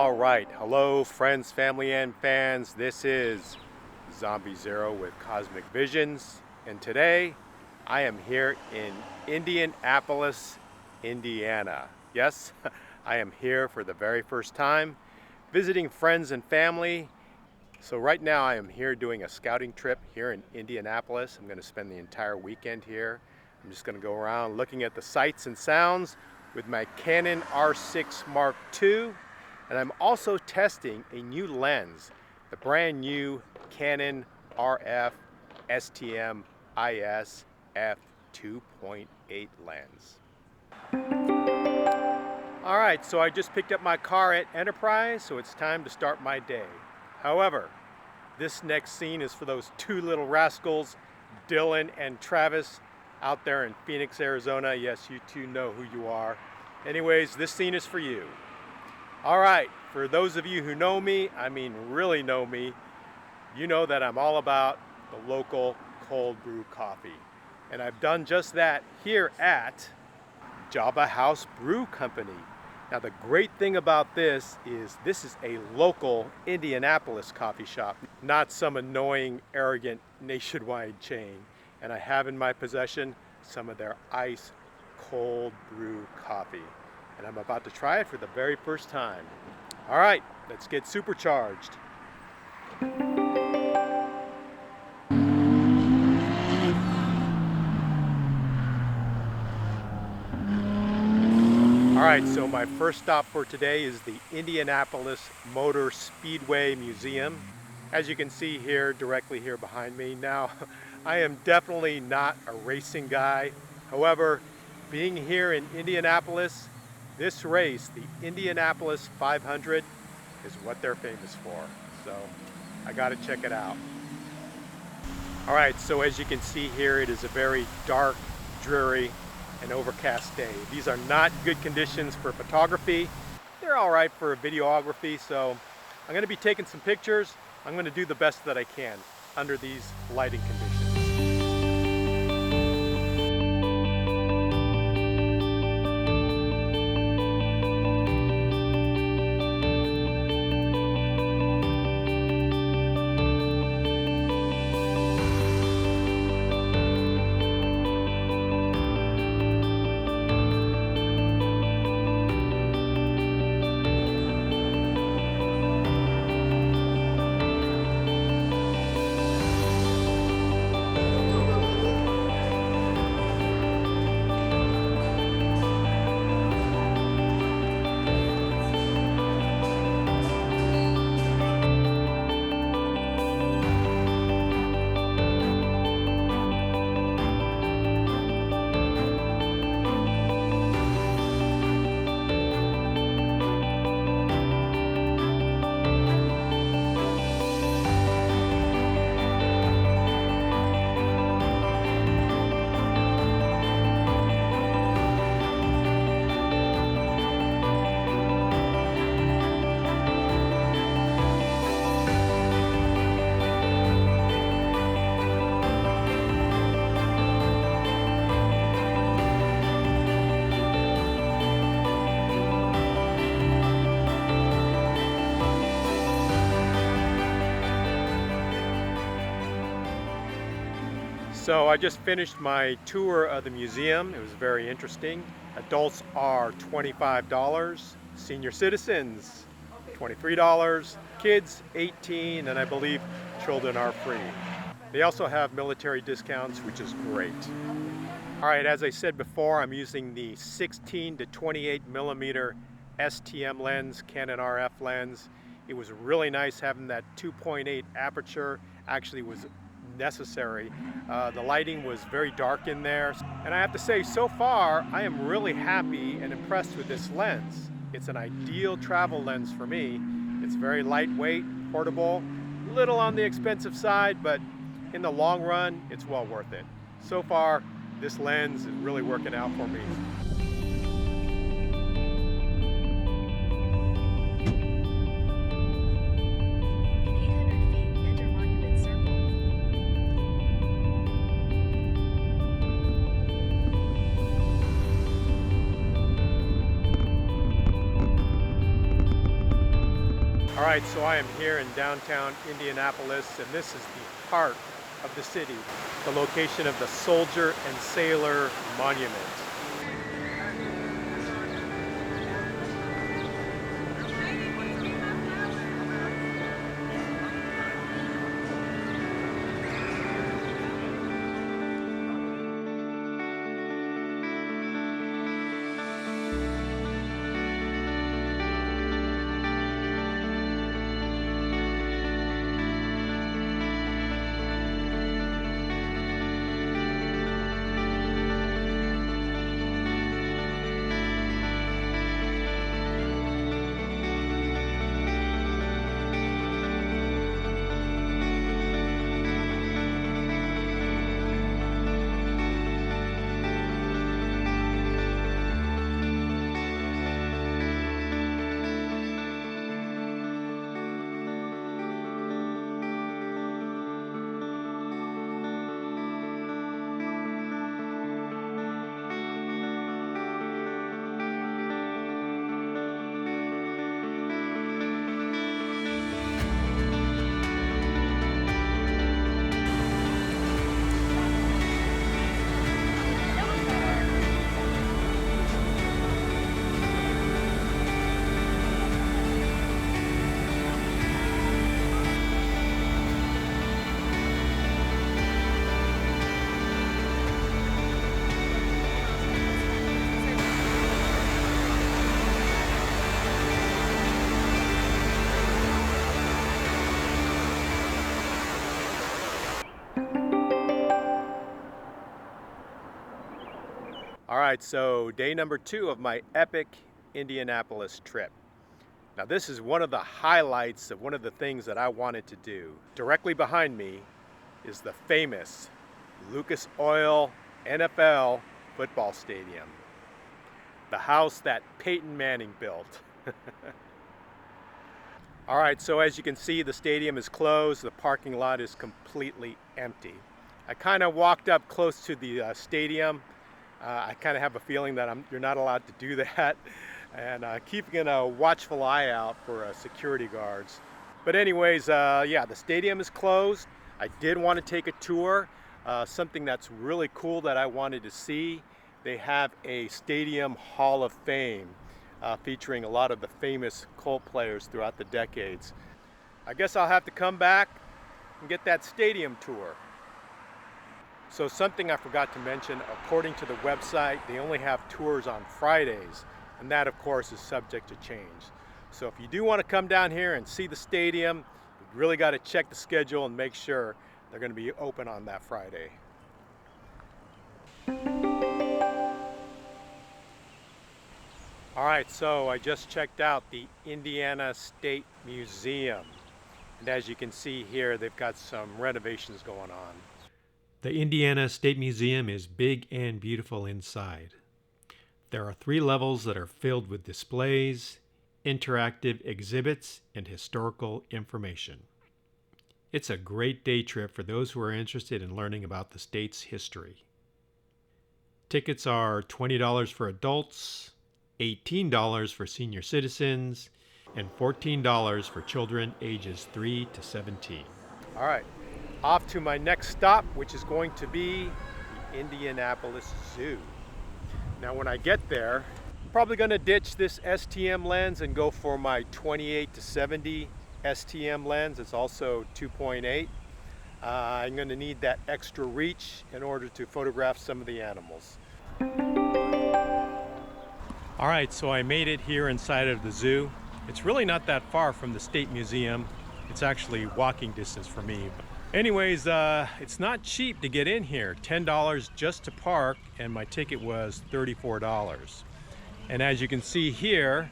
All right, hello friends, family, and fans. This is Zombie Zero with Cosmic Visions, and today I am here in Indianapolis, Indiana. Yes, I am here for the very first time, visiting friends and family. So right now I am here doing a scouting trip here in Indianapolis. I'm going to spend the entire weekend here. I'm just going to go around looking at the sights and sounds with my Canon R6 Mark II. And I'm also testing a new lens, the brand new Canon RF STM IS f2.8 lens. All right, so I just picked up my car at Enterprise, so it's time to start my day. However, this next scene is for those two little rascals, Dylan and Travis, out there in Phoenix, Arizona. Yes, you two know who you are. Anyways, this scene is for you. All right, for those of you who know me, I mean really know me, you know that I'm all about the local cold brew coffee. And I've done just that here at Java House Brew Company. Now the great thing about this is a local Indianapolis coffee shop, not some annoying, arrogant nationwide chain. And I have in my possession some of their ice cold brew coffee. And I'm about to try it for the very first time. All right, let's get supercharged. All right, so my first stop for today is the Indianapolis Motor Speedway Museum. As you can see here, directly here behind me. Now, I am definitely not a racing guy. However, being here in Indianapolis, this race, the Indianapolis 500, is what they're famous for. So I got to check it out. All right, so as you can see here, it is a very dark, dreary, and overcast day. These are not good conditions for photography. They're all right for videography, so I'm going to be taking some pictures. I'm going to do the best that I can under these lighting conditions. So I just finished my tour of the museum. It was very interesting. Adults are $25, senior citizens $23, kids 18, and I believe children are free. They also have military discounts, which is great. All right, as I said before, I'm using the 16 to 28 millimeter STM lens, Canon RF lens. It was really nice having that 2.8 aperture. Actually was necessary. The lighting was very dark in there, and I have to say, so far I am really happy and impressed with this lens. It's an ideal travel lens for me. It's very lightweight, portable, little on the expensive side, but in the long run it's well worth it. So far this lens is really working out for me. All right, so I am here in downtown Indianapolis, and this is the heart of the city, the location of the Soldier and Sailor Monument. All right, so day number 2 of my epic Indianapolis trip. Now this is one of the highlights of one of the things that I wanted to do. Directly behind me is the famous Lucas Oil NFL football stadium. The house that Peyton Manning built. All right, so as you can see, the stadium is closed. The parking lot is completely empty. I kind of walked up close to the stadium. I kind of have a feeling that you're not allowed to do that, and keeping a watchful eye out for security guards. But anyways, yeah, the stadium is closed. I did want to take a tour. Something that's really cool that I wanted to see. They have a Stadium Hall of Fame featuring a lot of the famous Colt players throughout the decades. I guess I'll have to come back and get that stadium tour. So something I forgot to mention, according to the website, they only have tours on Fridays, and that of course is subject to change. So if you do want to come down here and see the stadium, you really got to check the schedule and make sure they're going to be open on that Friday. All right, so I just checked out the Indiana State Museum, and as you can see here, they've got some renovations going on. The Indiana State Museum is big and beautiful inside. There are 3 levels that are filled with displays, interactive exhibits, and historical information. It's a great day trip for those who are interested in learning about the state's history. Tickets are $20 for adults, $18 for senior citizens, and $14 for children ages 3 to 17. All right. Off to my next stop, which is going to be the Indianapolis Zoo. Now when I get there, I'm probably going to ditch this STM lens and go for my 28 to 70 STM lens. It's also 2.8. I'm going to need that extra reach in order to photograph some of the animals. All right, so I made it here inside of the zoo. It's really not that far from the State Museum. It's actually walking distance for me. Anyways, it's not cheap to get in here. $10 just to park, and my ticket was $34. And as you can see here,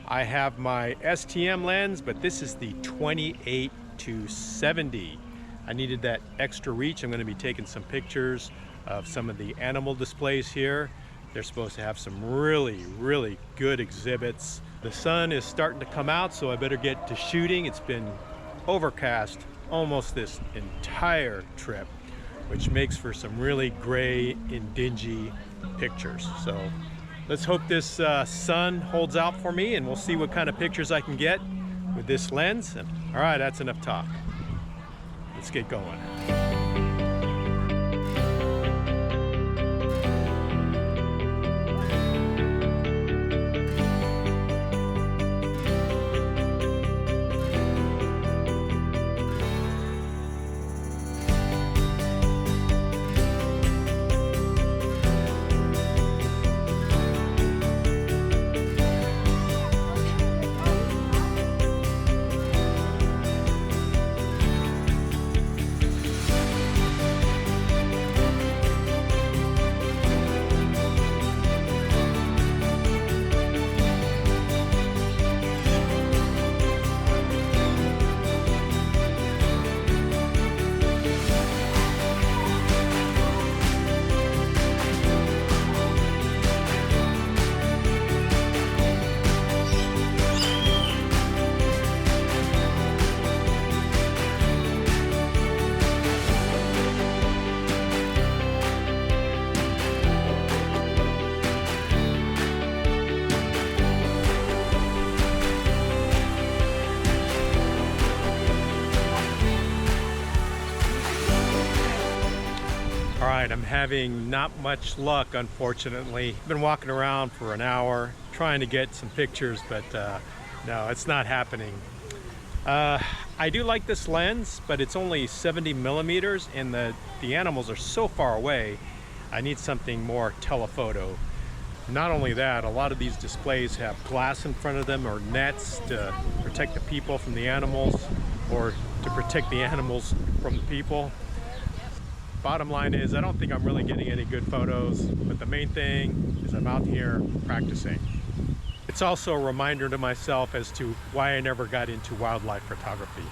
I have my STM lens, but this is the 28 to 70. I needed that extra reach. I'm going to be taking some pictures of some of the animal displays here. They're supposed to have some really, really good exhibits. The sun is starting to come out, so I better get to shooting. It's been overcast almost this entire trip, which makes for some really gray and dingy pictures. So let's hope this sun holds out for me, and we'll see what kind of pictures I can get with this lens. All right, that's enough talk. Let's get going. Alright, I'm having not much luck, unfortunately. I've been walking around for an hour trying to get some pictures, but no, it's not happening. I do like this lens, but it's only 70 millimeters and the animals are so far away. I need something more telephoto. Not only that, a lot of these displays have glass in front of them or nets to protect the people from the animals or to protect the animals from the people. Bottom line is, I don't think I'm really getting any good photos, but the main thing is I'm out here practicing. It's also a reminder to myself as to why I never got into wildlife photography.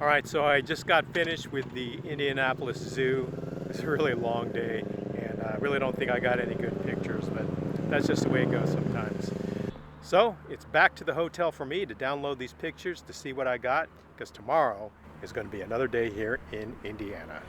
All right, so I just got finished with the Indianapolis Zoo. It's a really long day, and I really don't think I got any good pictures, but that's just the way it goes sometimes. So it's back to the hotel for me to download these pictures to see what I got, because tomorrow is going to be another day here in Indiana.